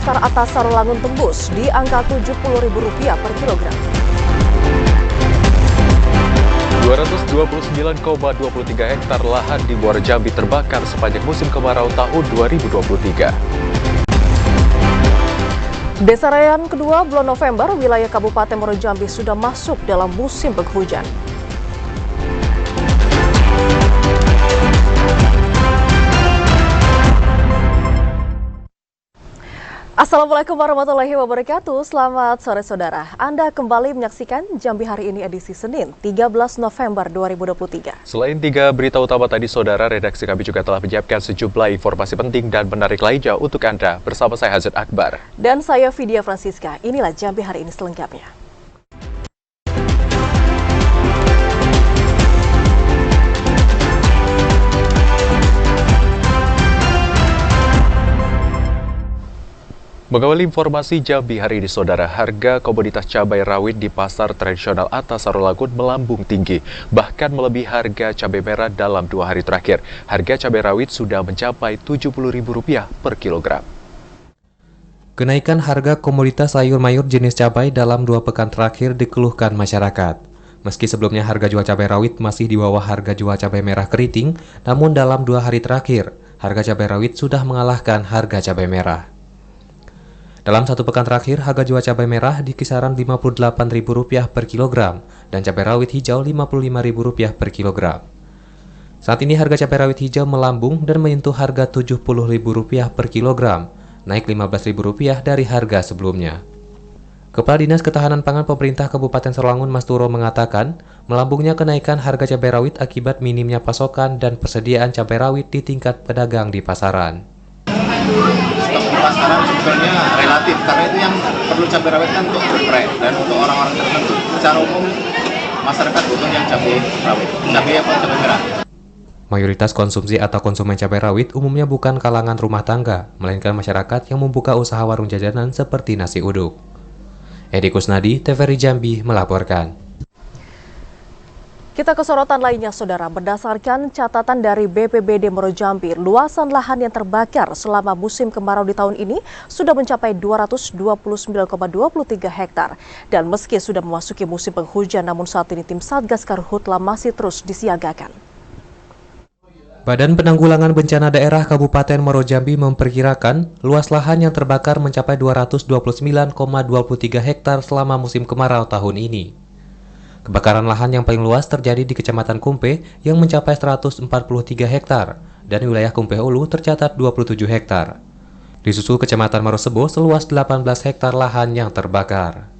pasar atas Sarolangun tembus di angka Rp70.000 per kilogram. 229,23 hektar lahan di Muara Jambi terbakar sepanjang musim kemarau tahun 2023. Desa Rayan kedua bulan November, wilayah Kabupaten Muara Jambi sudah masuk dalam musim penghujan. Assalamualaikum warahmatullahi wabarakatuh. Selamat sore saudara. Anda kembali menyaksikan Jambi Hari Ini edisi Senin 13 November 2023. Selain 3 berita utama tadi saudara, redaksi kami juga telah menyiapkan sejumlah informasi penting dan menarik lainnya untuk Anda. Bersama saya Hazet Akbar. Dan saya Vidya Francisca. Inilah Jambi Hari Ini selengkapnya. Mengawali informasi Jambi hari ini, saudara, harga komoditas cabai rawit di pasar tradisional atas Sarolangun melambung tinggi, bahkan melebihi harga cabai merah dalam 2 hari terakhir. Harga cabai rawit sudah mencapai Rp70.000 per kilogram. Kenaikan harga komoditas sayur mayur jenis cabai dalam 2 pekan terakhir dikeluhkan masyarakat. Meski sebelumnya harga jual cabai rawit masih di bawah harga jual cabai merah keriting, namun dalam 2 hari terakhir, harga cabai rawit sudah mengalahkan harga cabai merah. Dalam 1 pekan terakhir, harga jual cabai merah di kisaran Rp58.000 per kilogram dan cabai rawit hijau Rp55.000 per kilogram. Saat ini harga cabai rawit hijau melambung dan menyentuh harga Rp70.000 per kilogram, naik Rp15.000 dari harga sebelumnya. Kepala Dinas Ketahanan Pangan Pemerintah Kabupaten Sarolangun Masturo mengatakan, melambungnya kenaikan harga cabai rawit akibat minimnya pasokan dan persediaan cabai rawit di tingkat pedagang di pasaran. Stok di pasaran sebetulnya relatif, karena itu yang perlu cabai rawit kan untuk spray dan untuk orang-orang tertentu. Secara umum masyarakat butuh yang cabai rawit, cabai apa cabai merah. Mayoritas konsumsi atau konsumen cabai rawit umumnya bukan kalangan rumah tangga, melainkan masyarakat yang membuka usaha warung jajanan seperti nasi uduk. Edi Kusnadi, TVRI Jambi melaporkan. Kita ke sorotan lainnya, saudara. Berdasarkan catatan dari BPBD Muara Jambi, luasan lahan yang terbakar selama musim kemarau di tahun ini sudah mencapai 229,23 hektar. Dan meski sudah memasuki musim penghujan, namun saat ini tim Satgas Karhutla masih terus disiagakan. Badan Penanggulangan Bencana Daerah Kabupaten Muara Jambi memperkirakan luas lahan yang terbakar mencapai 229,23 hektar selama musim kemarau tahun ini. Kebakaran lahan yang paling luas terjadi di Kecamatan Kumpe yang mencapai 143 hektar dan wilayah Kumpe Hulu tercatat 27 hektar. Disusul Kecamatan Marosebo seluas 18 hektar lahan yang terbakar.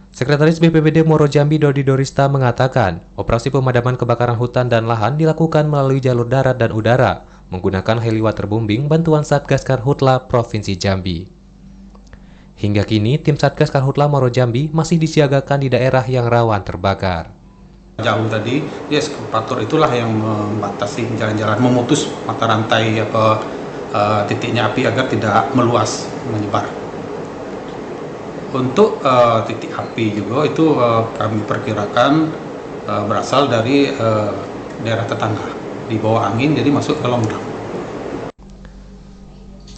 Sekretaris BPBD Muara Jambi Dodi Dorista mengatakan, operasi pemadaman kebakaran hutan dan lahan dilakukan melalui jalur darat dan udara menggunakan heli waterbombing bantuan Satgas Karhutla Provinsi Jambi. Hingga kini, tim Satgas Karhutla Muara Jambi masih disiagakan di daerah yang rawan terbakar. Jauh tadi, ya eskapator itulah yang membatasi jalan-jalan, memutus mata rantai titiknya api agar tidak meluas, menyebar. Untuk titik api juga itu kami perkirakan berasal dari daerah tetangga, di bawah angin jadi masuk ke longdang.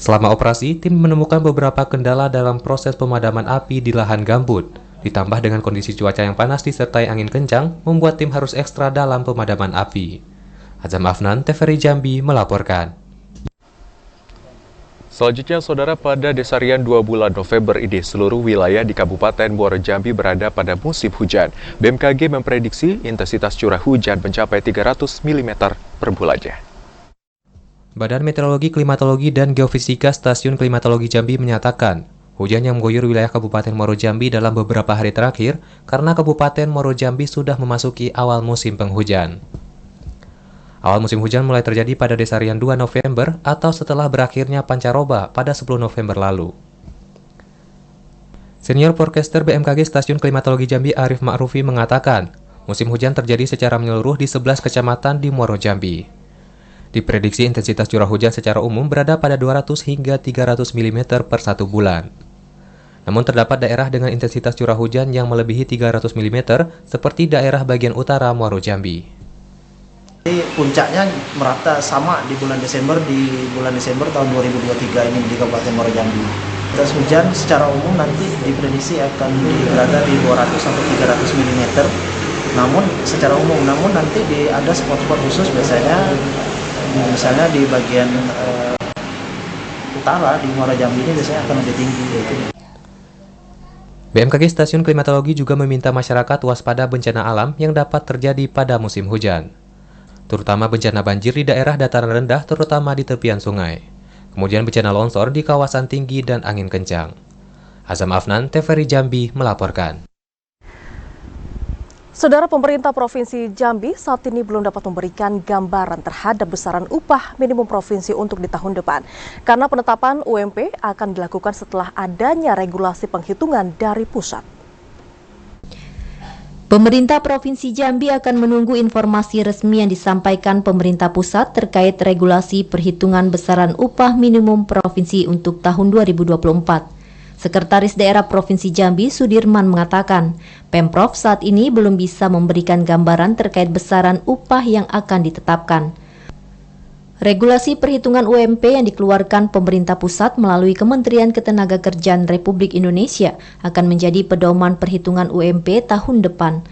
Selama operasi, tim menemukan beberapa kendala dalam proses pemadaman api di lahan gambut. Ditambah dengan kondisi cuaca yang panas disertai angin kencang, membuat tim harus ekstra dalam pemadaman api. Azam Afnan, TVRI Jambi melaporkan. Selanjutnya, saudara, pada Desa Rayan 2 bulan November ini, seluruh wilayah di Kabupaten Muara Jambi berada pada musim hujan. BMKG memprediksi intensitas curah hujan mencapai 300 mm per bulannya. Badan Meteorologi, Klimatologi, dan Geofisika Stasiun Klimatologi Jambi menyatakan, hujan yang mengguyur wilayah Kabupaten Muara Jambi dalam beberapa hari terakhir karena Kabupaten Muara Jambi sudah memasuki awal musim penghujan. Awal musim hujan mulai terjadi pada Desa Rayan 2 November atau setelah berakhirnya pancaroba pada 10 November lalu. Senior Forecaster BMKG Stasiun Klimatologi Jambi Arif Ma'rufi mengatakan, musim hujan terjadi secara menyeluruh di 11 kecamatan di Muara Jambi. Diprediksi intensitas curah hujan secara umum berada pada 200 hingga 300 mm per 1 bulan. Namun terdapat daerah dengan intensitas curah hujan yang melebihi 300 mm seperti daerah bagian utara Muara Jambi. Puncaknya merata sama di bulan Desember tahun 2023 ini di Kabupaten Muara Jambi. Intensitas hujan secara umum nanti diprediksi akan berada di 200 sampai 300 mm. Namun secara umum, nanti ada spot-spot khusus biasanya, misalnya di bagian utara di Muara Jambi ini biasanya akan lebih tinggi. BMKG Stasiun Klimatologi juga meminta masyarakat waspada bencana alam yang dapat terjadi pada musim hujan, terutama bencana banjir di daerah dataran rendah terutama di tepian sungai. Kemudian bencana longsor di kawasan tinggi dan angin kencang. Azam Afnan, TVRI Jambi melaporkan. Saudara, pemerintah Provinsi Jambi saat ini belum dapat memberikan gambaran terhadap besaran upah minimum provinsi untuk di tahun depan. Karena penetapan UMP akan dilakukan setelah adanya regulasi penghitungan dari pusat. Pemerintah Provinsi Jambi akan menunggu informasi resmi yang disampaikan pemerintah pusat terkait regulasi perhitungan besaran upah minimum provinsi untuk tahun 2024. Sekretaris Daerah Provinsi Jambi, Sudirman, mengatakan, Pemprov saat ini belum bisa memberikan gambaran terkait besaran upah yang akan ditetapkan. Regulasi perhitungan UMP yang dikeluarkan pemerintah pusat melalui Kementerian Ketenagakerjaan Republik Indonesia akan menjadi pedoman perhitungan UMP tahun depan.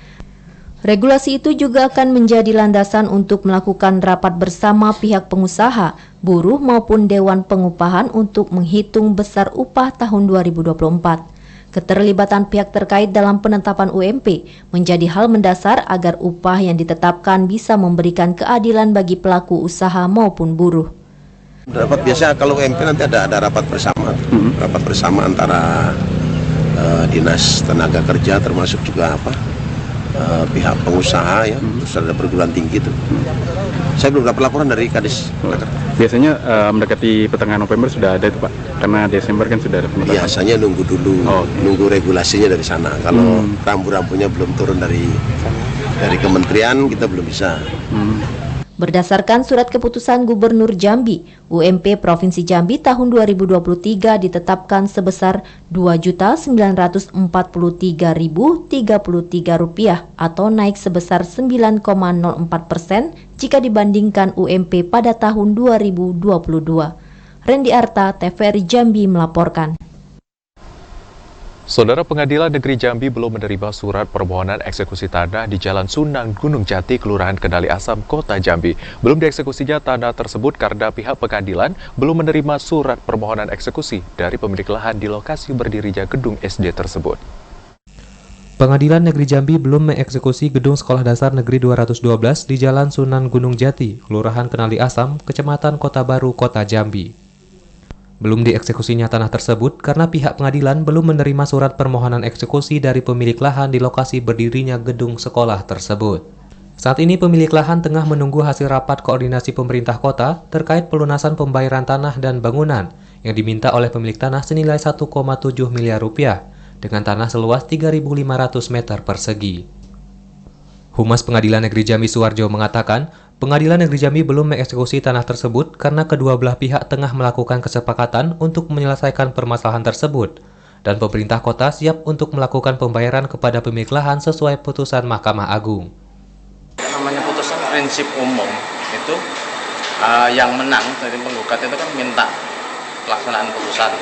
Regulasi itu juga akan menjadi landasan untuk melakukan rapat bersama pihak pengusaha, buruh maupun Dewan Pengupahan untuk menghitung besar upah tahun 2024. Keterlibatan pihak terkait dalam penetapan UMP menjadi hal mendasar agar upah yang ditetapkan bisa memberikan keadilan bagi pelaku usaha maupun buruh. Rapat biasa kalau UMP nanti ada rapat bersama antara Dinas Tenaga Kerja termasuk juga pihak pengusaha ya, terus ada perguruan tinggi itu. Saya belum dapat laporan dari Kadis. Biasanya mendekati pertengahan November sudah ada itu Pak, karena Desember kan sudah ada penetapan. Biasanya nunggu dulu, nunggu regulasinya dari sana. Kalau rambu-rambunya belum turun dari kementerian, kita belum bisa. Berdasarkan surat keputusan Gubernur Jambi, UMP Provinsi Jambi tahun 2023 ditetapkan sebesar Rp2.943.033 atau naik sebesar 9,04% jika dibandingkan UMP pada tahun 2022. Rendi Arta, TVRI Jambi melaporkan. Saudara, Pengadilan Negeri Jambi belum menerima surat permohonan eksekusi tanah di Jalan Sunan Gunung Jati, Kelurahan Kendali Asam, Kota Jambi. Belum dieksekusinya tanah tersebut karena pihak pengadilan belum menerima surat permohonan eksekusi dari pemilik lahan di lokasi berdirinya gedung SD tersebut. Pengadilan Negeri Jambi belum mengeksekusi gedung Sekolah Dasar Negeri 212 di Jalan Sunan Gunung Jati, Kelurahan Kendali Asam, Kecamatan Kota Baru, Kota Jambi. Belum dieksekusinya tanah tersebut karena pihak pengadilan belum menerima surat permohonan eksekusi dari pemilik lahan di lokasi berdirinya gedung sekolah tersebut. Saat ini pemilik lahan tengah menunggu hasil rapat koordinasi pemerintah kota terkait pelunasan pembayaran tanah dan bangunan yang diminta oleh pemilik tanah senilai 1,7 miliar rupiah dengan tanah seluas 3.500 meter persegi. Humas Pengadilan Negeri Jambi Suwarjo mengatakan, Pengadilan Negeri Jambi belum mengeksekusi tanah tersebut karena kedua belah pihak tengah melakukan kesepakatan untuk menyelesaikan permasalahan tersebut, dan pemerintah kota siap untuk melakukan pembayaran kepada pemilik lahan sesuai putusan Mahkamah Agung. Namanya putusan prinsip umum itu yang menang dari penggugat itu kan minta pelaksanaan putusan.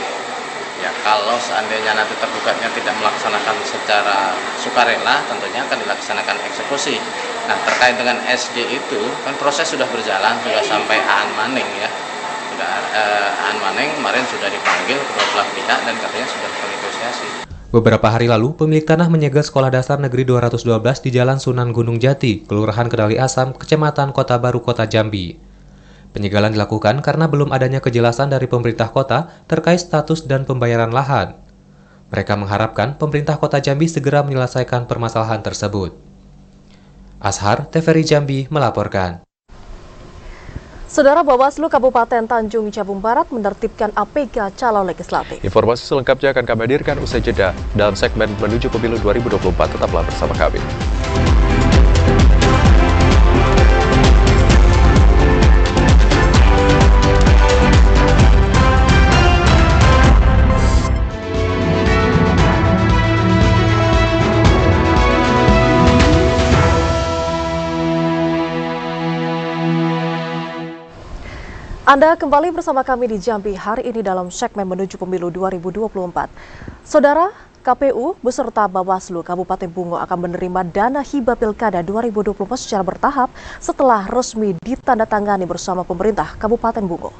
Ya, kalau seandainya nanti tergugatnya tidak melaksanakan secara sukarela, tentunya akan dilaksanakan eksekusi. Nah, terkait dengan SD itu, kan proses sudah berjalan, sudah sampai Aan Maning ya. Aan Maning kemarin sudah dipanggil kedua belah pihak dan katanya sudah bernegosiasi. Beberapa hari lalu, pemilik tanah menyegel Sekolah Dasar Negeri 212 di Jalan Sunan Gunung Jati, Kelurahan Kendali Asam, Kecamatan Kota Baru, Kota Jambi. Penyegelan dilakukan karena belum adanya kejelasan dari pemerintah kota terkait status dan pembayaran lahan. Mereka mengharapkan pemerintah kota Jambi segera menyelesaikan permasalahan tersebut. Ashar, TVRI Jambi melaporkan. Saudara, Bawaslu Kabupaten Tanjung Jabung Barat menertibkan APK calon legislatif. Informasi selengkapnya akan kami hadirkan usai jeda dalam segmen Menuju Pemilu 2024. Tetaplah bersama kami. Anda kembali bersama kami di Jambi hari ini dalam segmen menuju pemilu 2024. Saudara, KPU beserta Bawaslu Kabupaten Bungo akan menerima dana hibah Pilkada 2024 secara bertahap setelah resmi ditandatangani bersama pemerintah Kabupaten Bungo.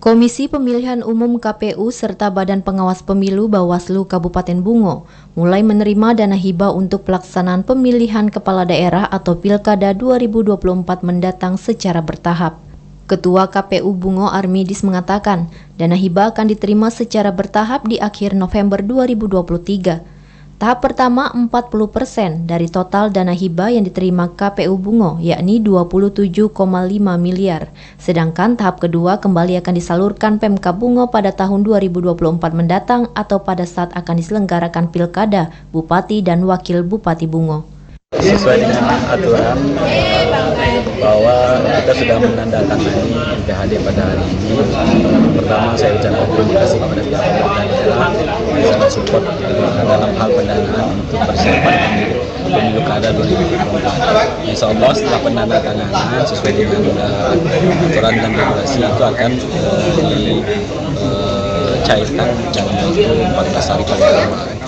Komisi Pemilihan Umum KPU serta Badan Pengawas Pemilu Bawaslu Kabupaten Bungo mulai menerima dana hibah untuk pelaksanaan pemilihan kepala daerah atau Pilkada 2024 mendatang secara bertahap. Ketua KPU Bungo Armidis mengatakan, dana hibah akan diterima secara bertahap di akhir November 2023. Tahap pertama 40% dari total dana hibah yang diterima KPU Bungo, yakni 27,5 miliar. Sedangkan tahap kedua kembali akan disalurkan Pemkab Bungo pada tahun 2024 mendatang atau pada saat akan diselenggarakan Pilkada Bupati dan Wakil Bupati Bungo. Sesuai dengan aturan bahwa kita sudah menandatangani PHD pada hari ini. Pertama saya ucapkan terima kasih kepada pihak pemerintah daerah yang sangat support dalam hal pendanaan untuk persiapan pemilu kada 2024. Insya Allah setelah penandatanganan sesuai dengan aturan dan regulasi itu akan dicairkan dalam waktu 14 hari paling lama.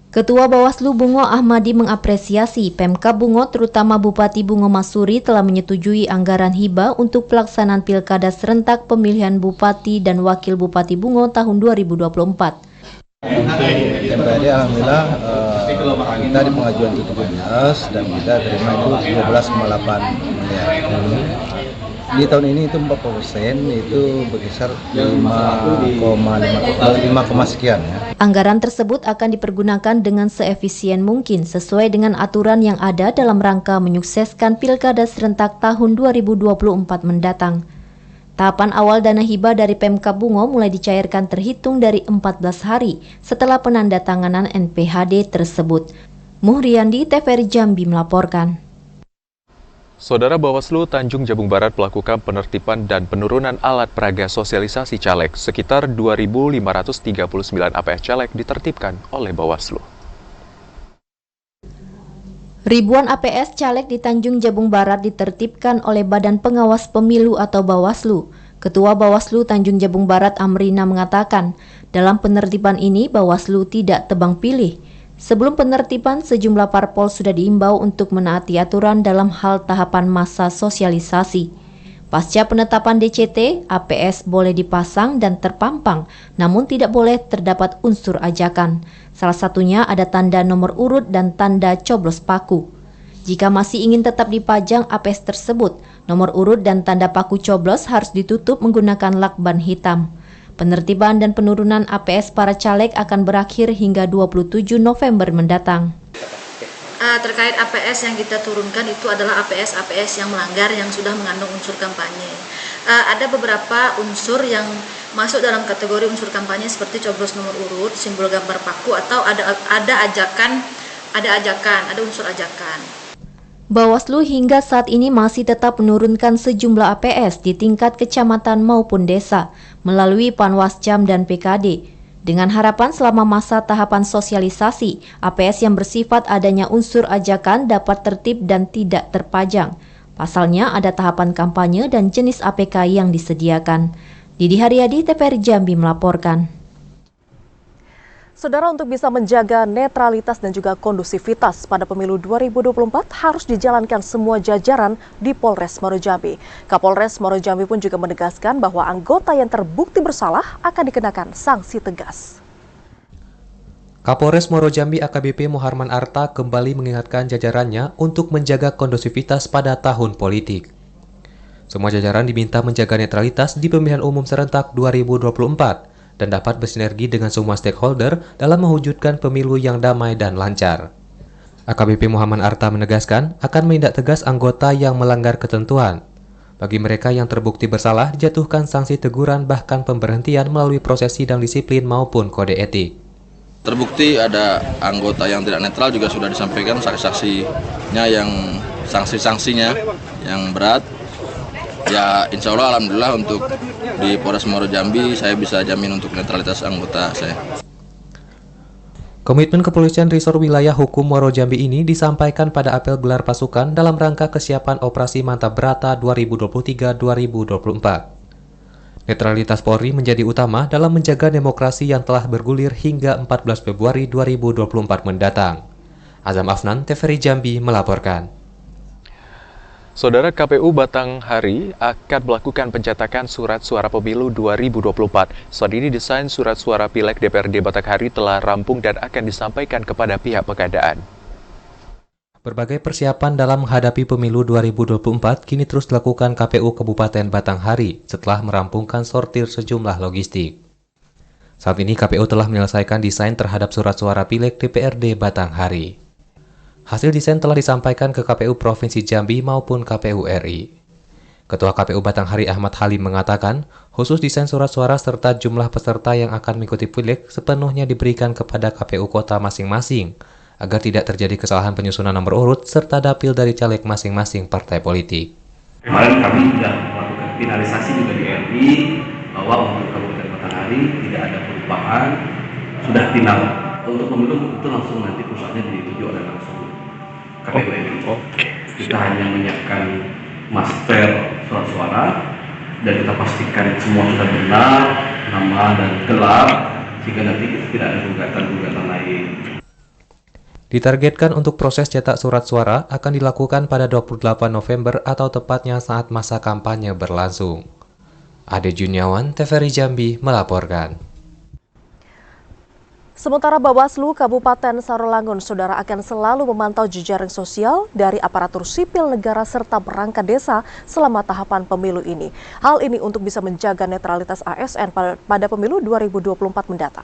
Ketua Bawaslu Bungo Ahmadi mengapresiasi Pemkab Bungo terutama Bupati Bungo Masuri telah menyetujui anggaran hibah untuk pelaksanaan Pilkada serentak pemilihan Bupati dan Wakil Bupati Bungo tahun 2024. Untuk MPAD alhamdulillah kita di pengajuan itu 17 dan kita terima itu 12,8 miliar. Di tahun ini itu 40% itu berkisar 5,5 sekian ya. Anggaran tersebut akan dipergunakan dengan seefisien mungkin sesuai dengan aturan yang ada dalam rangka menyukseskan Pilkada serentak tahun 2024 mendatang. Tahapan awal dana hibah dari Pemkab Bungo mulai dicairkan terhitung dari 14 hari setelah penandatanganan NPHD tersebut. Muhriandi, TVRI Jambi melaporkan. Saudara, Bawaslu Tanjung Jabung Barat melakukan penertiban dan penurunan alat peraga sosialisasi caleg. Sekitar 2.539 APS caleg ditertibkan oleh Bawaslu. Ribuan APS caleg di Tanjung Jabung Barat ditertibkan oleh Badan Pengawas Pemilu atau Bawaslu. Ketua Bawaslu Tanjung Jabung Barat Amrina mengatakan, dalam penertiban ini Bawaslu tidak tebang pilih. Sebelum penertiban, sejumlah parpol sudah diimbau untuk menaati aturan dalam hal tahapan masa sosialisasi. Pasca penetapan DCT, APS boleh dipasang dan terpampang, namun tidak boleh terdapat unsur ajakan. Salah satunya ada tanda nomor urut dan tanda coblos paku. Jika masih ingin tetap dipajang APS tersebut, nomor urut dan tanda paku coblos harus ditutup menggunakan lakban hitam. Penertiban dan penurunan APS para caleg akan berakhir hingga 27 November mendatang. Terkait APS yang kita turunkan itu adalah APS yang melanggar, yang sudah mengandung unsur kampanye. Ada beberapa unsur yang masuk dalam kategori unsur kampanye seperti coblos nomor urut, simbol gambar paku, atau ada unsur ajakan. Bawaslu hingga saat ini masih tetap menurunkan sejumlah APS di tingkat kecamatan maupun desa melalui Panwascam dan PKD. Dengan harapan selama masa tahapan sosialisasi, APS yang bersifat adanya unsur ajakan dapat tertib dan tidak terpajang. Pasalnya ada tahapan kampanye dan jenis APK yang disediakan. Didi Haryadi, TVRI Jambi melaporkan. Saudara, untuk bisa menjaga netralitas dan juga kondusivitas pada pemilu 2024 harus dijalankan semua jajaran di Polres Muaro Jambi. Kapolres Muaro Jambi pun juga menegaskan bahwa anggota yang terbukti bersalah akan dikenakan sanksi tegas. Kapolres Muaro Jambi AKBP Muharman Arta kembali mengingatkan jajarannya untuk menjaga kondusivitas pada tahun politik. Semua jajaran diminta menjaga netralitas di pemilihan umum serentak 2024. Dan dapat bersinergi dengan semua stakeholder dalam mewujudkan pemilu yang damai dan lancar. AKBP Muhammad Arta menegaskan akan menindak tegas anggota yang melanggar ketentuan. Bagi mereka yang terbukti bersalah, dijatuhkan sanksi teguran bahkan pemberhentian melalui proses sidang disiplin maupun kode etik. Terbukti ada anggota yang tidak netral juga sudah disampaikan saksi-saksinya yang sanksi-sanksinya yang berat. Ya, insya Allah alhamdulillah untuk di Polres Muaro Jambi saya bisa jamin untuk netralitas anggota saya. Komitmen Kepolisian Resor Wilayah Hukum Muaro Jambi ini disampaikan pada apel gelar pasukan dalam rangka kesiapan Operasi Mantap Brata 2023-2024. Netralitas Polri menjadi utama dalam menjaga demokrasi yang telah bergulir hingga 14 Februari 2024 mendatang. Azam Afnan, TVRI Jambi melaporkan. Saudara, KPU Batanghari akan melakukan pencetakan surat suara pemilu 2024. Saat ini desain surat suara Pileg DPRD Batanghari telah rampung dan akan disampaikan kepada pihak pengadaan. Berbagai persiapan dalam menghadapi pemilu 2024 kini terus dilakukan KPU Kabupaten Batanghari setelah merampungkan sortir sejumlah logistik. Saat ini KPU telah menyelesaikan desain terhadap surat suara Pileg DPRD Batanghari. Hasil desain telah disampaikan ke KPU Provinsi Jambi maupun KPU RI. Ketua KPU Batanghari Ahmad Halim mengatakan, khusus desain surat suara serta jumlah peserta yang akan mengikuti Pileg sepenuhnya diberikan kepada KPU kota masing-masing, agar tidak terjadi kesalahan penyusunan nomor urut serta dapil dari caleg masing-masing partai politik. Kemarin kami sudah melakukan finalisasi juga di RI bahwa untuk Kabupaten Batanghari tidak ada perubahan, sudah final. Untuk pemilu itu langsung nanti pusatnya dituju oleh langsung KPU RI. Kita hanya menyiapkan master surat suara dan kita pastikan semua sudah benar, nama dan gelar, sehingga nanti tidak ada gugatan-gugatan lain. Ditargetkan untuk proses cetak surat suara akan dilakukan pada 28 November atau tepatnya saat masa kampanye berlangsung. Ade Juniawan, TVRI Jambi melaporkan. Sementara Bawaslu Kabupaten Sarolangun, Saudara, akan selalu memantau jejaring sosial dari aparatur sipil negara serta perangkat desa selama tahapan pemilu ini. Hal ini untuk bisa menjaga netralitas ASN pada pemilu 2024 mendatang.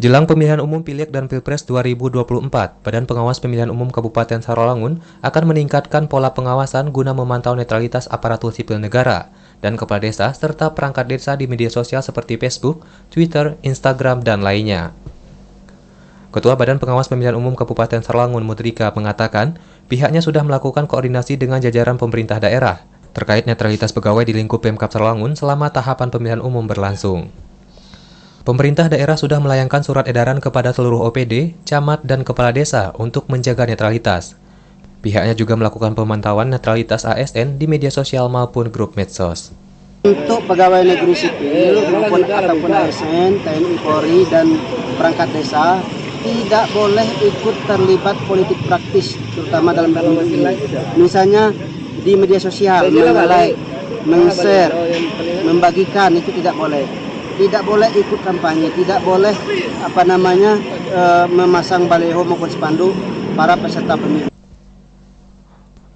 Jelang pemilihan umum Pileg dan Pilpres 2024, Badan Pengawas Pemilihan Umum Kabupaten Sarolangun akan meningkatkan pola pengawasan guna memantau netralitas aparatur sipil negara dan kepala desa serta perangkat desa di media sosial seperti Facebook, Twitter, Instagram, dan lainnya. Ketua Badan Pengawas Pemilihan Umum Kabupaten Sarolangun Mudrika mengatakan pihaknya sudah melakukan koordinasi dengan jajaran pemerintah daerah terkait netralitas pegawai di lingkup Pemkab Sarolangun selama tahapan pemilihan umum berlangsung. Pemerintah daerah sudah melayangkan surat edaran kepada seluruh OPD, camat, dan kepala desa untuk menjaga netralitas. Pihaknya juga melakukan pemantauan netralitas ASN di media sosial maupun grup medsos. Untuk pegawai negeri sipil ataupun ASN, TNI Polri, dan perangkat desa tidak boleh ikut terlibat politik praktis, terutama dalam pemilu ini. Misalnya di media sosial, meng-like, meng-share, membagikan, itu tidak boleh. Tidak boleh ikut kampanye, tidak boleh memasang baliho maupun spanduk para peserta pemilu.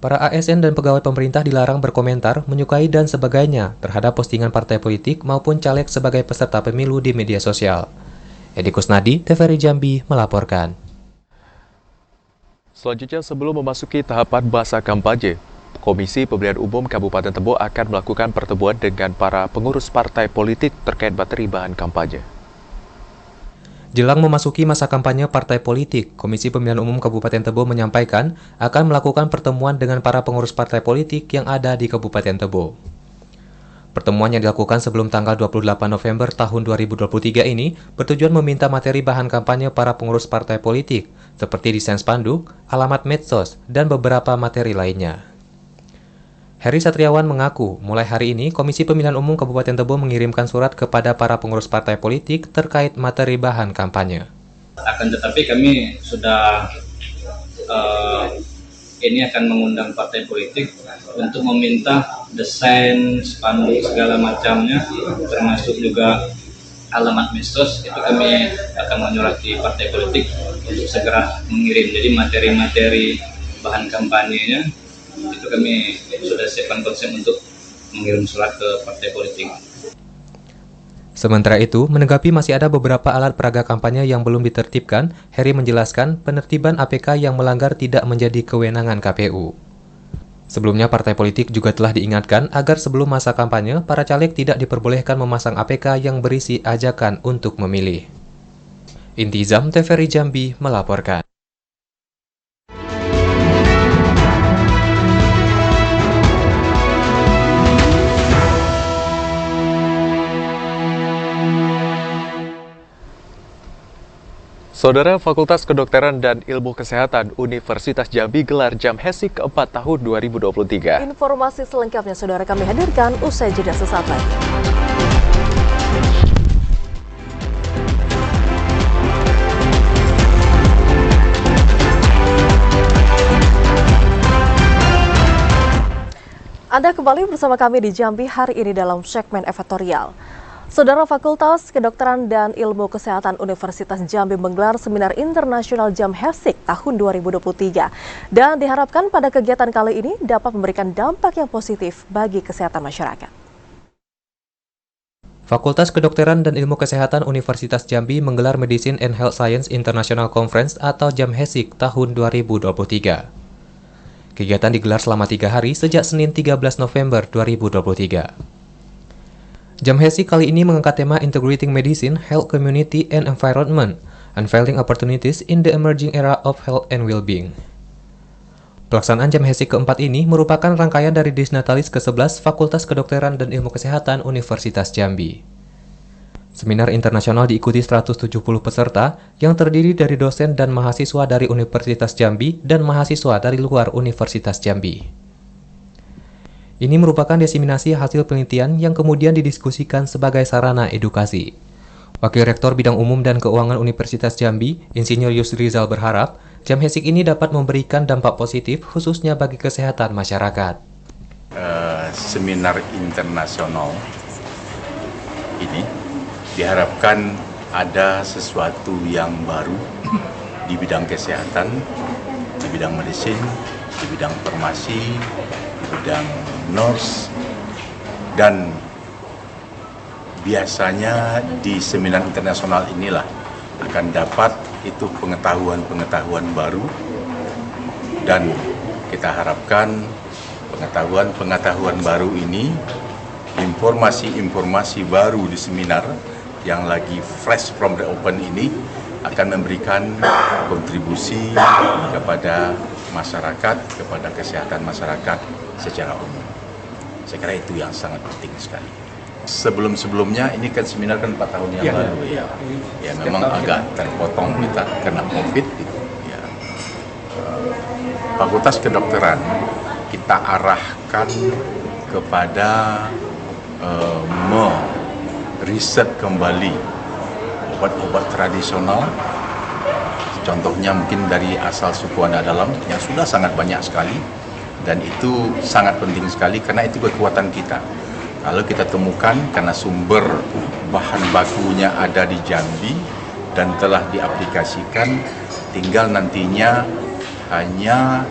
Para ASN dan pegawai pemerintah dilarang berkomentar, menyukai dan sebagainya terhadap postingan partai politik maupun caleg sebagai peserta pemilu di media sosial. Edi Kusnadi, TVRI Jambi melaporkan. Selanjutnya, sebelum memasuki tahapan masa kampanye, Komisi Pemilihan Umum Kabupaten Tebo akan melakukan pertemuan dengan para pengurus partai politik terkait materi bahan kampanye. Jelang memasuki masa kampanye partai politik, Komisi Pemilihan Umum Kabupaten Tebo menyampaikan akan melakukan pertemuan dengan para pengurus partai politik yang ada di Kabupaten Tebo. Pertemuan yang dilakukan sebelum tanggal 28 November tahun 2023 ini bertujuan meminta materi bahan kampanye para pengurus partai politik, seperti desain spanduk, alamat medsos, dan beberapa materi lainnya. Heri Satriawan mengaku, mulai hari ini Komisi Pemilihan Umum Kabupaten Tebo mengirimkan surat kepada para pengurus partai politik terkait materi bahan kampanye. Akan tetapi kami sudah ini akan mengundang partai politik untuk meminta desain, spanduk segala macamnya, termasuk juga alamat medsos. Itu kami akan menyurati partai politik untuk segera mengirim. Jadi materi-materi bahan kampanyenya itu kami sudah siapkan konsep untuk mengirim surat ke partai politik. Sementara itu, menanggapi masih ada beberapa alat peraga kampanye yang belum ditertibkan, Heri menjelaskan penertiban APK yang melanggar tidak menjadi kewenangan KPU. Sebelumnya, partai politik juga telah diingatkan agar sebelum masa kampanye, para caleg tidak diperbolehkan memasang APK yang berisi ajakan untuk memilih. Intizam, TVRI Jambi melaporkan. Saudara, Fakultas Kedokteran dan Ilmu Kesehatan Universitas Jambi gelar Jamhesik keempat tahun 2023. Informasi selengkapnya saudara kami hadirkan usai jeda sesaat lagi. Anda kembali bersama kami di Jambi hari ini dalam segmen editorial. Saudara, Fakultas Kedokteran dan Ilmu Kesehatan Universitas Jambi menggelar Seminar Internasional Jamhesik tahun 2023 dan diharapkan pada kegiatan kali ini dapat memberikan dampak yang positif bagi kesehatan masyarakat. Fakultas Kedokteran dan Ilmu Kesehatan Universitas Jambi menggelar Medicine and Health Science International Conference atau Jamhesik tahun 2023. Kegiatan digelar selama 3 hari sejak Senin 13 November 2023. Jamhesik kali ini mengangkat tema Integrating Medicine, Health Community, and Environment, Unveiling Opportunities in the Emerging Era of Health and Well-being. Pelaksanaan Jamhesik keempat ini merupakan rangkaian dari Disnatalis ke-11 Fakultas Kedokteran dan Ilmu Kesehatan Universitas Jambi. Seminar internasional diikuti 170 peserta yang terdiri dari dosen dan mahasiswa dari Universitas Jambi dan mahasiswa dari luar Universitas Jambi. Ini merupakan diseminasi hasil penelitian yang kemudian didiskusikan sebagai sarana edukasi. Wakil Rektor Bidang Umum dan Keuangan Universitas Jambi, Insinyur Yusrizal berharap, Jamhesik ini dapat memberikan dampak positif khususnya bagi kesehatan masyarakat. Seminar internasional ini diharapkan ada sesuatu yang baru di bidang kesehatan, di bidang medicine, di bidang farmasi, di bidang nurse, dan biasanya di seminar internasional inilah akan dapat itu pengetahuan-pengetahuan baru, dan kita harapkan pengetahuan-pengetahuan baru ini, informasi-informasi baru di seminar yang lagi fresh from the open ini akan memberikan kontribusi kepada masyarakat, kepada kesehatan masyarakat secara umum. Saya kira itu yang sangat penting sekali. Sebelum-sebelumnya ini kan seminar kan 4 tahun yang lalu ya memang agak terpotong kita karena COVID gitu. Ya. Fakultas Kedokteran kita arahkan kepada meriset kembali obat-obat tradisional. Contohnya mungkin dari asal suku Anda Dalam yang sudah sangat banyak sekali, dan itu sangat penting sekali karena itu kekuatan kita. Kalau kita temukan karena sumber bahan bakunya ada di Jambi dan telah diaplikasikan, tinggal nantinya hanya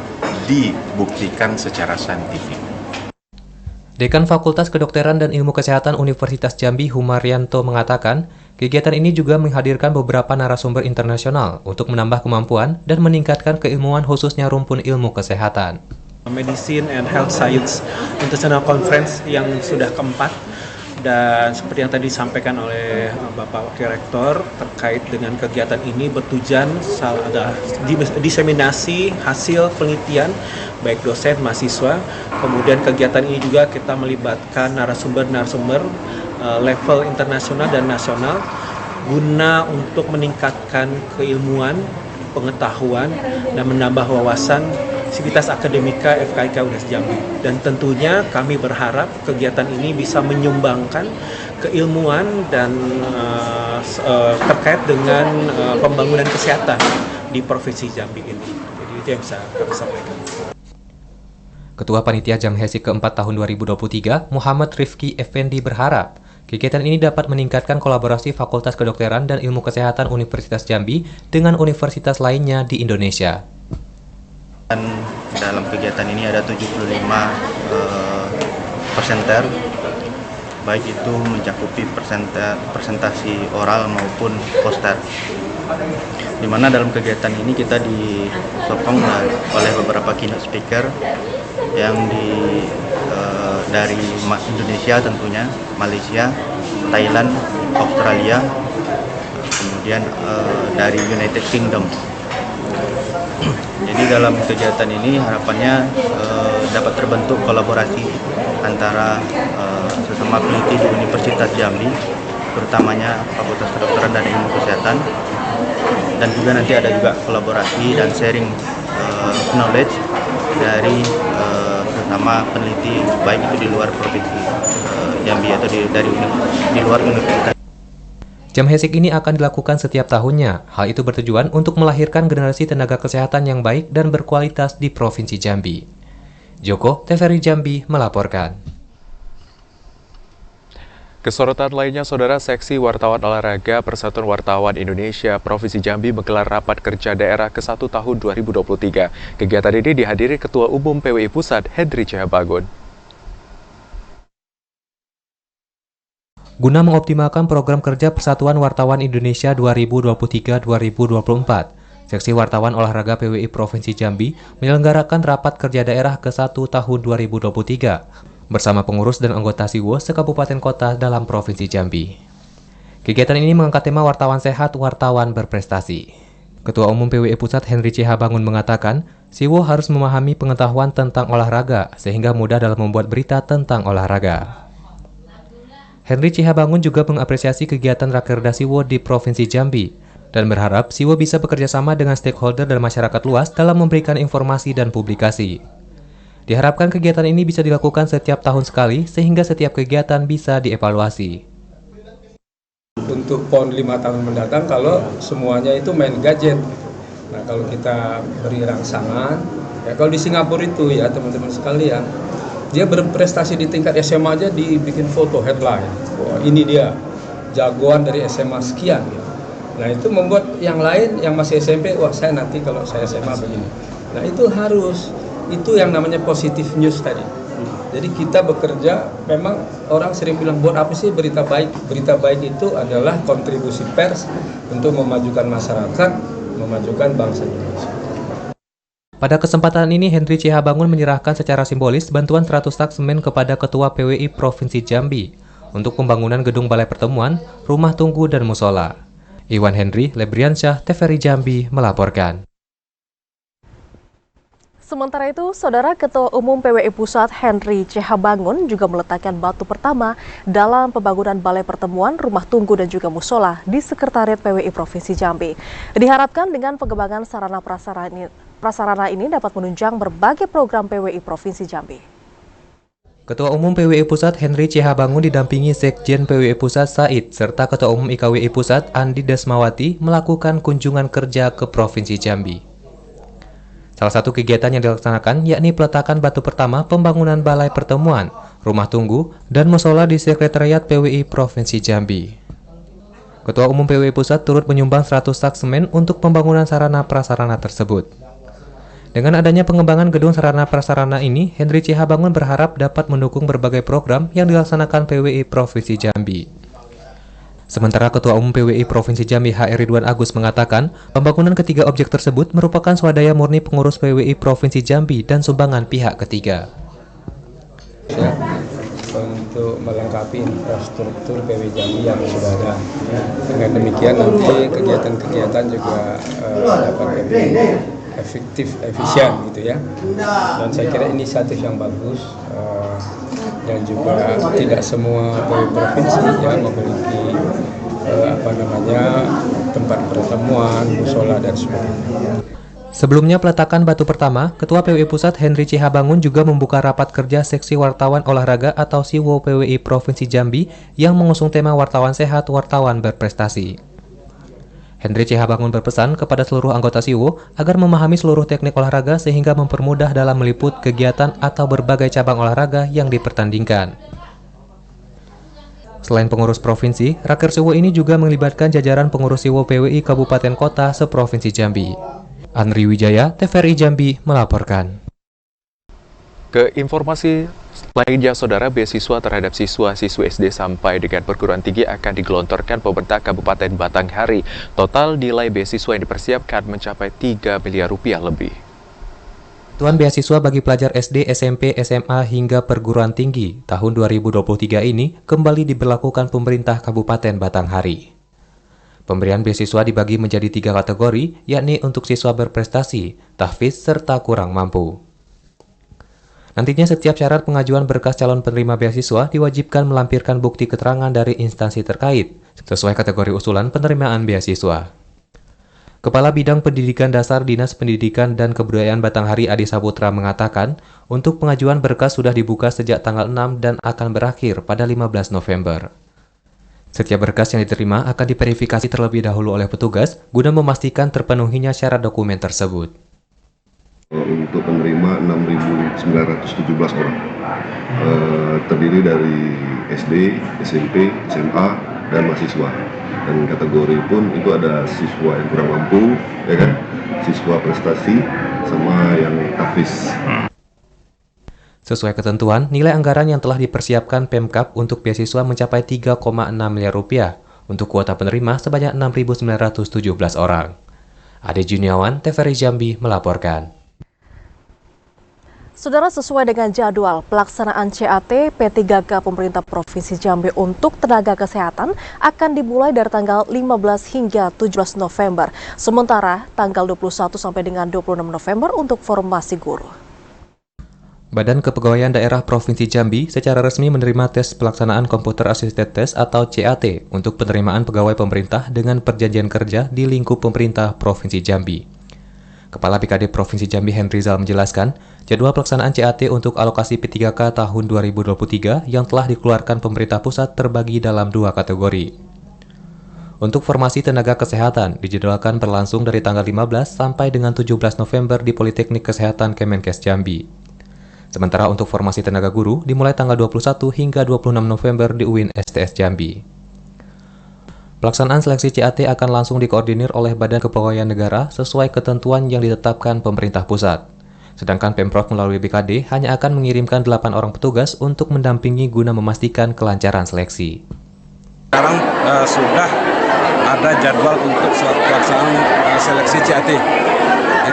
dibuktikan secara saintifik. Dekan Fakultas Kedokteran dan Ilmu Kesehatan Universitas Jambi, Humaryanto, mengatakan, kegiatan ini juga menghadirkan beberapa narasumber internasional untuk menambah kemampuan dan meningkatkan keilmuan khususnya rumpun ilmu kesehatan. Medicine and Health Science International Conference yang sudah keempat, dan seperti yang tadi disampaikan oleh Bapak Wakil Rektor terkait dengan kegiatan ini bertujuan ada diseminasi hasil penelitian baik dosen, mahasiswa. Kemudian kegiatan ini juga kita melibatkan narasumber-narasumber level internasional dan nasional guna untuk meningkatkan keilmuan, pengetahuan, dan menambah wawasan Sivitas Akademika FKIK UNES Jambi. Dan tentunya kami berharap kegiatan ini bisa menyumbangkan keilmuan dan terkait dengan pembangunan kesehatan di Provinsi Jambi ini. Jadi itu yang bisa kami sampaikan. Ketua Panitia Jamhesik keempat tahun 2023, Muhammad Rifki Effendi berharap kegiatan ini dapat meningkatkan kolaborasi Fakultas Kedokteran dan Ilmu Kesehatan Universitas Jambi dengan universitas lainnya di Indonesia. Dan dalam kegiatan ini ada 75 presenter, baik itu mencakupi presentasi oral maupun poster. Di mana dalam kegiatan ini kita disokong oleh beberapa keynote speaker yang dari Indonesia tentunya, Malaysia, Thailand, Australia, kemudian dari United Kingdom. Jadi dalam kegiatan ini harapannya dapat terbentuk kolaborasi antara sesama peneliti di Universitas Jambi, terutamanya Fakultas Kedokteran dan Ilmu Kesehatan, dan juga nanti ada juga kolaborasi dan sharing knowledge dari terutama peneliti baik itu di luar provinsi Jambi atau di luar universitas. Jam HESIK ini akan dilakukan setiap tahunnya. Hal itu bertujuan untuk melahirkan generasi tenaga kesehatan yang baik dan berkualitas di Provinsi Jambi. Joko, TVRI Jambi melaporkan. Kesorotan lainnya, Saudara, Seksi Wartawan Olahraga Persatuan Wartawan Indonesia Provinsi Jambi menggelar rapat kerja daerah ke-1 tahun 2023. Kegiatan ini dihadiri Ketua Umum PWI Pusat, Henry Cihabangun. Guna mengoptimalkan program kerja Persatuan Wartawan Indonesia 2023-2024, Seksi Wartawan Olahraga PWI Provinsi Jambi menyelenggarakan rapat kerja daerah ke-1 tahun 2023 bersama pengurus dan anggota SIWO sekabupaten kota dalam Provinsi Jambi. Kegiatan ini mengangkat tema wartawan sehat, wartawan berprestasi. Ketua Umum PWI Pusat Henry Cihabangun mengatakan, SIWO harus memahami pengetahuan tentang olahraga sehingga mudah dalam membuat berita tentang olahraga. Henry Cihabangun juga mengapresiasi kegiatan Rakerda SIWO di Provinsi Jambi dan berharap SIWO bisa bekerja sama dengan stakeholder dan masyarakat luas dalam memberikan informasi dan publikasi. Diharapkan kegiatan ini bisa dilakukan setiap tahun sekali sehingga setiap kegiatan bisa dievaluasi. Untuk PON 5 tahun mendatang kalau semuanya itu main gadget. Nah, kalau kita beri rangsangan, ya kalau di Singapura itu ya teman-teman sekalian, dia berprestasi di tingkat SMA aja dibikin foto headline. Wah, ini dia jagoan dari SMA sekian. Nah, itu membuat yang lain yang masih SMP, wah saya nanti kalau saya SMA begini. Nah, itu harus, itu yang namanya positive news tadi. Jadi kita bekerja, memang orang sering bilang buat apa sih berita baik? Berita baik itu adalah kontribusi pers untuk memajukan masyarakat, memajukan bangsa Indonesia. Pada kesempatan ini, Henry Cihabangun menyerahkan secara simbolis bantuan 100 tak semen kepada Ketua PWI Provinsi Jambi untuk pembangunan gedung balai pertemuan, rumah tunggu, dan musola. Iwan Henry, Lebriansyah, TVRI Jambi melaporkan. Sementara itu, Saudara, Ketua Umum PWI Pusat Henry Cihabangun juga meletakkan batu pertama dalam pembangunan balai pertemuan, rumah tunggu, dan juga musola di Sekretariat PWI Provinsi Jambi. Diharapkan dengan pengembangan sarana prasarana ini dapat menunjang berbagai program PWI Provinsi Jambi. Ketua Umum PWI Pusat Henry Cihabangun didampingi Sekjen PWI Pusat Said serta Ketua Umum IKWI Pusat Andi Desmawati melakukan kunjungan kerja ke Provinsi Jambi. Salah satu kegiatan yang dilaksanakan yakni peletakan batu pertama pembangunan balai pertemuan, rumah tunggu, dan musola di Sekretariat PWI Provinsi Jambi. Ketua Umum PWI Pusat turut menyumbang 100 tak semen untuk pembangunan sarana prasarana tersebut. Dengan adanya pengembangan gedung sarana prasarana ini, Henry Cihabangun berharap dapat mendukung berbagai program yang dilaksanakan PWI Provinsi Jambi. Sementara Ketua Umum PWI Provinsi Jambi HR Ridwan Agus mengatakan, pembangunan ketiga objek tersebut merupakan swadaya murni pengurus PWI Provinsi Jambi dan sumbangan pihak ketiga. Ya, untuk melengkapi infrastruktur PWI Jambi yang sudah ada. Dengan demikian nanti kegiatan-kegiatan juga dapat lebih efektif, efisien gitu ya. Dan saya kira inisiatif yang bagus dan juga tidak semua provinsi yang memiliki tempat pertemuan, musola dan sebagainya. Sebelumnya peletakan batu pertama, Ketua PWI Pusat Henry Cihabangun juga membuka rapat kerja Seksi Wartawan Olahraga atau SIWO PWI Provinsi Jambi yang mengusung tema wartawan sehat, wartawan berprestasi. Henry Cihabangun berpesan kepada seluruh anggota SIWO agar memahami seluruh teknik olahraga sehingga mempermudah dalam meliput kegiatan atau berbagai cabang olahraga yang dipertandingkan. Selain pengurus provinsi, Raker SIWO ini juga melibatkan jajaran pengurus SIWO PWI Kabupaten Kota se-Provinsi Jambi. Andri Wijaya, TVRI Jambi melaporkan. Ke informasi lainnya, Saudara, beasiswa terhadap siswa-siswi SD sampai dengan perguruan tinggi akan digelontorkan pemerintah Kabupaten Batanghari. Total nilai beasiswa yang dipersiapkan mencapai 3 miliar rupiah lebih. Bantuan beasiswa bagi pelajar SD, SMP, SMA hingga perguruan tinggi tahun 2023 ini kembali diberlakukan pemerintah Kabupaten Batanghari. Pemberian beasiswa dibagi menjadi 3 kategori, yakni untuk siswa berprestasi, tahfiz, serta kurang mampu. Nantinya setiap syarat pengajuan berkas calon penerima beasiswa diwajibkan melampirkan bukti keterangan dari instansi terkait, sesuai kategori usulan penerimaan beasiswa. Kepala Bidang Pendidikan Dasar Dinas Pendidikan dan Kebudayaan Batanghari Adi Saputra mengatakan, untuk pengajuan berkas sudah dibuka sejak tanggal 6 dan akan berakhir pada 15 November. Setiap berkas yang diterima akan diverifikasi terlebih dahulu oleh petugas guna memastikan terpenuhinya syarat dokumen tersebut. Untuk penerima 6.917 orang, terdiri dari SD, SMP, SMA, dan mahasiswa. Dan kategori pun itu ada siswa yang kurang mampu, ya kan, siswa prestasi, sama yang tahfiz. Sesuai ketentuan, nilai anggaran yang telah dipersiapkan Pemkab untuk beasiswa mencapai 3,6 miliar rupiah untuk kuota penerima sebanyak 6.917 orang. Ade Juniawan, TVRI Jambi melaporkan. Saudara, sesuai dengan jadwal pelaksanaan CAT P3K pemerintah Provinsi Jambi untuk tenaga kesehatan akan dimulai dari tanggal 15 hingga 17 November. Sementara tanggal 21 sampai dengan 26 November untuk formasi guru. Badan Kepegawaian Daerah Provinsi Jambi secara resmi menerima tes pelaksanaan Computer Assisted Test atau CAT untuk penerimaan pegawai pemerintah dengan perjanjian kerja di lingkup pemerintah Provinsi Jambi. Kepala BKD Provinsi Jambi Henry Zal menjelaskan, jadwal pelaksanaan CAT untuk alokasi P3K tahun 2023 yang telah dikeluarkan pemerintah pusat terbagi dalam 2 kategori. Untuk formasi tenaga kesehatan dijadwalkan berlangsung dari tanggal 15 sampai dengan 17 November di Politeknik Kesehatan Kemenkes Jambi. Sementara untuk formasi tenaga guru dimulai tanggal 21 hingga 26 November di UIN STS Jambi. Pelaksanaan seleksi CAT akan langsung dikoordinir oleh Badan Kepegawaian Negara sesuai ketentuan yang ditetapkan pemerintah pusat. Sedangkan Pemprov melalui BKD hanya akan mengirimkan 8 orang petugas untuk mendampingi guna memastikan kelancaran seleksi. Sekarang sudah ada jadwal untuk pelaksanaan seleksi CAT.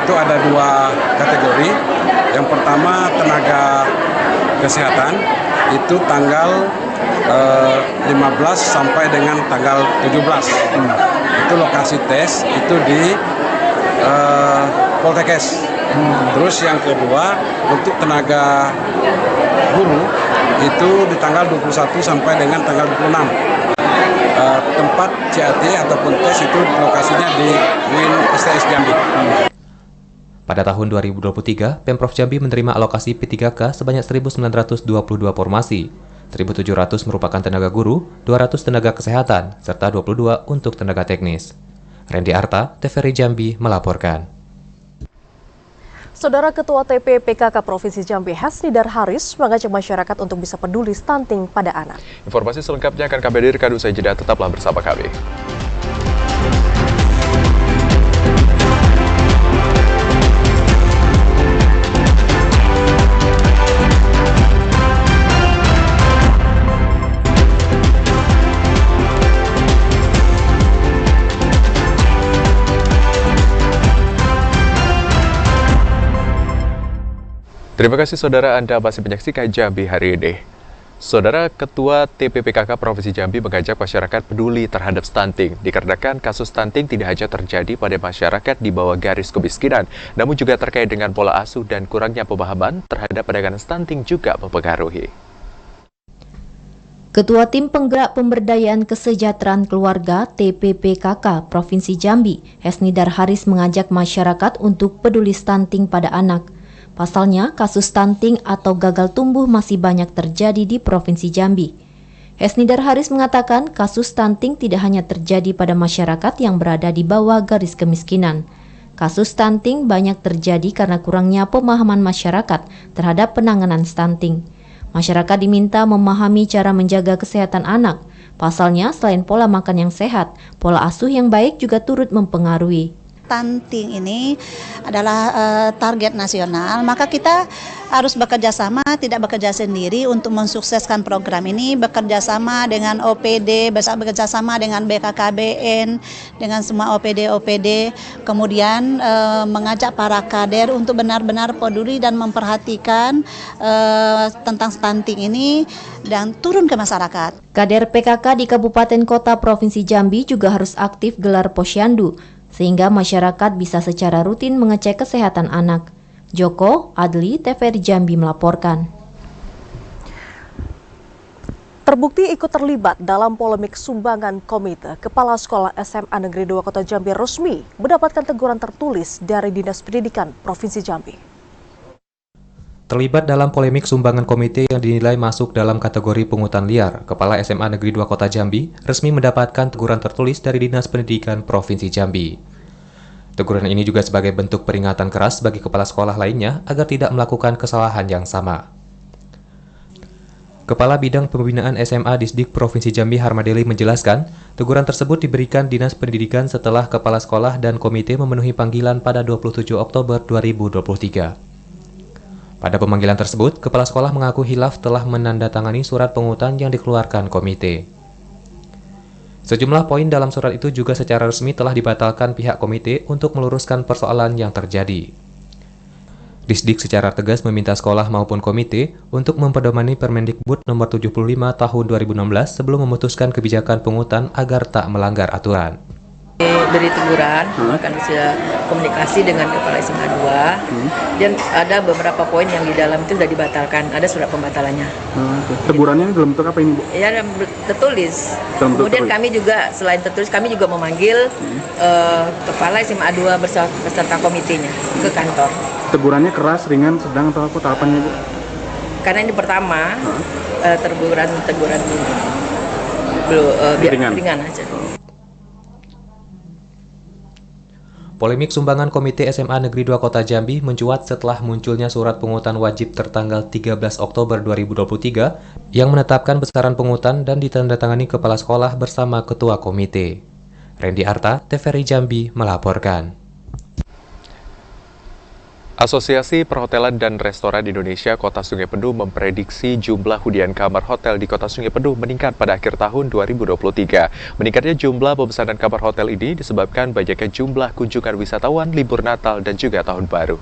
Itu ada 2 kategori. Yang pertama tenaga kesehatan, itu tanggal 15 sampai dengan tanggal 17. Itu lokasi tes itu di Poltekkes. Terus yang kedua untuk tenaga guru itu di tanggal 21 sampai dengan tanggal 26. Tempat CAT ataupun tes itu lokasinya di UIN STS Jambi. Pada tahun 2023, Pemprov Jambi menerima alokasi P3K sebanyak 1.922 formasi. 1.700 merupakan tenaga guru, 200 tenaga kesehatan, serta 22 untuk tenaga teknis. Randy Arta, TVRI Jambi melaporkan. Saudara Ketua TPPKK Provinsi Jambi Hasnidar Haris mengajak masyarakat untuk bisa peduli stunting pada anak. Informasi selengkapnya akan kami hadirkan usai jeda, tetaplah bersama kami. Terima kasih saudara, Anda masih menyaksikan Jambi hari ini. Saudara Ketua TPPKK Provinsi Jambi mengajak masyarakat peduli terhadap stunting, dikarenakan kasus stunting tidak hanya terjadi pada masyarakat di bawah garis kemiskinan, namun juga terkait dengan pola asuh dan kurangnya pemahaman terhadap penanganan stunting juga mempengaruhi. Ketua Tim Penggerak Pemberdayaan Kesejahteraan Keluarga TPPKK Provinsi Jambi, Hasnidar Haris mengajak masyarakat untuk peduli stunting pada anak. Pasalnya, kasus stunting atau gagal tumbuh masih banyak terjadi di Provinsi Jambi. Hasnidar Haris mengatakan kasus stunting tidak hanya terjadi pada masyarakat yang berada di bawah garis kemiskinan. Kasus stunting banyak terjadi karena kurangnya pemahaman masyarakat terhadap penanganan stunting. Masyarakat diminta memahami cara menjaga kesehatan anak. Pasalnya, selain pola makan yang sehat, pola asuh yang baik juga turut mempengaruhi. Stunting ini adalah target nasional, maka kita harus bekerja sama, tidak bekerja sendiri untuk mensukseskan program ini, bekerja sama dengan OPD, bekerja sama dengan BKKBN, dengan semua OPD, kemudian mengajak para kader untuk benar-benar peduli dan memperhatikan tentang stunting ini dan turun ke masyarakat. Kader PKK di Kabupaten Kota Provinsi Jambi juga harus aktif gelar posyandu, sehingga masyarakat bisa secara rutin mengecek kesehatan anak. Joko Adli, TVRI Jambi melaporkan. Terbukti ikut terlibat dalam polemik sumbangan komite, Kepala Sekolah SMA Negeri 2 Kota Jambi resmi mendapatkan teguran tertulis dari Dinas Pendidikan Provinsi Jambi. Terlibat dalam polemik sumbangan komite yang dinilai masuk dalam kategori pungutan liar, Kepala SMA Negeri 2 Kota Jambi resmi mendapatkan teguran tertulis dari Dinas Pendidikan Provinsi Jambi. Teguran ini juga sebagai bentuk peringatan keras bagi kepala sekolah lainnya agar tidak melakukan kesalahan yang sama. Kepala Bidang Pembinaan SMA Disdik Provinsi Jambi Harmadeli menjelaskan, teguran tersebut diberikan Dinas Pendidikan setelah kepala sekolah dan komite memenuhi panggilan pada 27 Oktober 2023. Pada pemanggilan tersebut, kepala sekolah mengaku hilaf telah menandatangani surat pungutan yang dikeluarkan komite. Sejumlah poin dalam surat itu juga secara resmi telah dibatalkan pihak komite untuk meluruskan persoalan yang terjadi. Disdik secara tegas meminta sekolah maupun komite untuk mempedomani Permendikbud nomor 75 tahun 2016 sebelum memutuskan kebijakan pungutan agar tak melanggar aturan. Beri teguran, akan bisa komunikasi dengan Kepala SMA 2 dan ada beberapa poin yang di dalam itu sudah dibatalkan, ada surat pembatalannya. Tegurannya dalam bentuk apa ini, Bu? Ya, tertulis. Kemudian kami juga, selain tertulis, kami juga memanggil Kepala SMA 2 beserta komitenya ke kantor. Tegurannya keras, ringan, sedang, atau apa tahapannya, Bu? Karena ini pertama, teguran belum ringan aja. Polemik sumbangan Komite SMA Negeri 2 Kota Jambi mencuat setelah munculnya surat pungutan wajib tertanggal 13 Oktober 2023 yang menetapkan besaran pungutan dan ditandatangani kepala sekolah bersama ketua komite. Randy Arta, TVRI Jambi melaporkan. Asosiasi Perhotelan dan Restoran Indonesia Kota Sungai Penuh memprediksi jumlah hunian kamar hotel di Kota Sungai Penuh meningkat pada akhir tahun 2023. Meningkatnya jumlah pemesanan kamar hotel ini disebabkan banyaknya jumlah kunjungan wisatawan libur Natal dan juga Tahun Baru.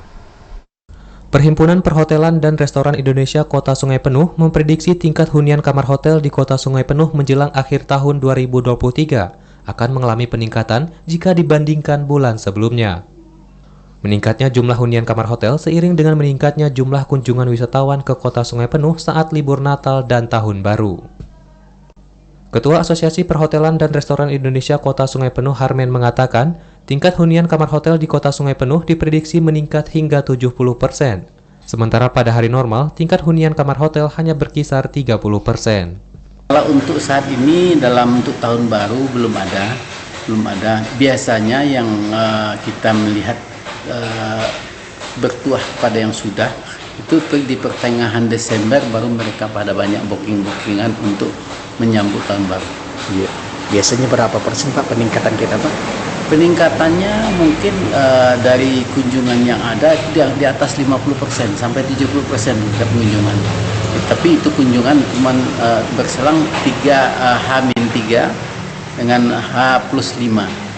Perhimpunan Perhotelan dan Restoran Indonesia Kota Sungai Penuh memprediksi tingkat hunian kamar hotel di Kota Sungai Penuh menjelang akhir tahun 2023 akan mengalami peningkatan jika dibandingkan bulan sebelumnya. Meningkatnya jumlah hunian kamar hotel seiring dengan meningkatnya jumlah kunjungan wisatawan ke Kota Sungai Penuh saat libur Natal dan Tahun Baru. Ketua Asosiasi Perhotelan dan Restoran Indonesia Kota Sungai Penuh Harmen mengatakan, tingkat hunian kamar hotel di Kota Sungai Penuh diprediksi meningkat hingga 70%. Sementara pada hari normal, tingkat hunian kamar hotel hanya berkisar 30%. Kalau untuk saat ini untuk Tahun Baru belum ada. Biasanya yang kita melihat bertuah pada yang sudah itu di pertengahan Desember baru mereka pada banyak bookingan untuk menyambut Tahun Baru. Iya. Biasanya berapa persen Pak peningkatan kita Pak? Peningkatannya mungkin dari kunjungan yang ada itu di atas 50% sampai 70% kunjungan. Tapi itu kunjungan cuma berselang 3H-3 dengan H+5.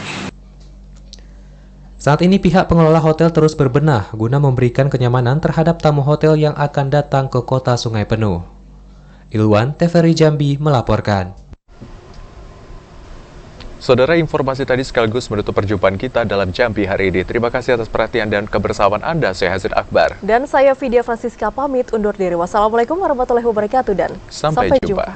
Saat ini pihak pengelola hotel terus berbenah guna memberikan kenyamanan terhadap tamu hotel yang akan datang ke Kota Sungai Penuh. Ilwan, TVRI Jambi melaporkan. Saudara, informasi tadi sekaligus menutup perjumpaan kita dalam Jambi hari ini. Terima kasih atas perhatian dan kebersamaan Anda. Saya Hazid Akbar. Dan saya Vidya Francisca pamit undur diri. Wassalamualaikum warahmatullahi wabarakatuh dan sampai jumpa.